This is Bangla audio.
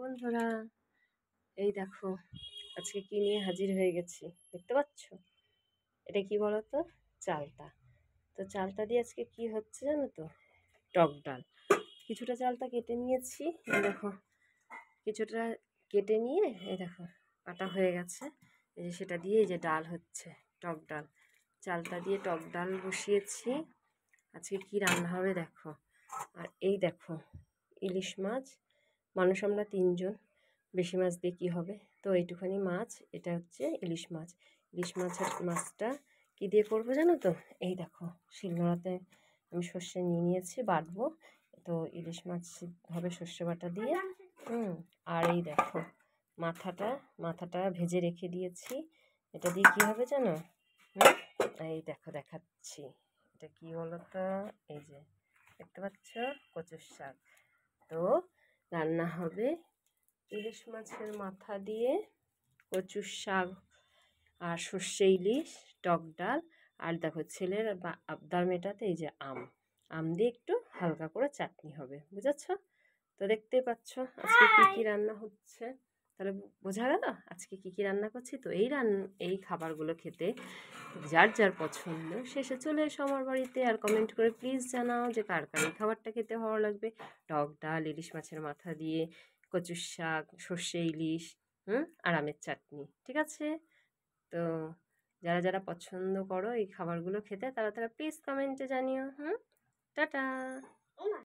বন্ধুরা, এই দেখো আজকে কি নিয়ে হাজির হয়ে গেছি দেখতে পাচ্ছ? এটা কি বলো তো? চালতা। তো চালতা দিয়ে আজকে কি হচ্ছে জানো তো? টক ডাল। কিছুটা চালতা কেটে নিয়েছি, এই দেখো। কিছুটা কেটে নিয়ে এই দেখো কাটা হয়ে গেছে। এই যে সেটা দিয়ে এই যে ডাল হচ্ছে, টক ডাল। চালতা দিয়ে টক ডাল বসিয়েছি। আজকে কি রান্না হবে দেখো। আর এই দেখো ইলিশ মাছ, মানুষ আমরা 3 জন, বেশি মাছ দিয়ে কী হবে, তো এইটুখানি মাছ, এটা হচ্ছে ইলিশ মাছ। ইলিশ মাছটা কী দিয়ে করবো জানো তো? এই দেখো শিলনোড়াতে আমি সর্ষে নিয়ে নিয়েছি, বাটবো। তো ইলিশ মাছ হবে সর্ষে বাটা দিয়ে। আর এই দেখো মাথাটা ভেজে রেখে দিয়েছি। এটা দিয়ে কী হবে জানো? এই দেখো দেখাচ্ছি। এটা কি বলো তো? এই যে দেখতে পাচ্ছ, কচুর শাক। তো রান্না হবে ইলিশ মাছের মাথা দিয়ে কচুর শাক আর সর্ষে ইলিশ, টক ডাল। আর দেখো ছেলের আবদার মেটাতে এই যে আম দিয়ে একটু হালকা করে চাটনি হবে, বুঝেছ? তো দেখতেই পাচ্ছ আজকে কী কী রান্না হচ্ছে। তাহলে বোঝা গেল আজকে কী কী রান্না করছি। তো এই খাবারগুলো খেতে যার যার পছন্দ শেষে চলে এসো আমার বাড়িতে, আর কমেন্ট করে প্লিজ জানাও যে কার কার এই খাবারটা খেতে ভালো লাগবে। টক ডাল, ইলিশ মাছের মাথা দিয়ে কচুর শাক, সর্ষে ইলিশ, আর আমের চাটনি, ঠিক আছে? তো যারা যারা পছন্দ করো এই খাবারগুলো খেতে, তারা তারা প্লিজ কমেন্টে জানিও। টাটা।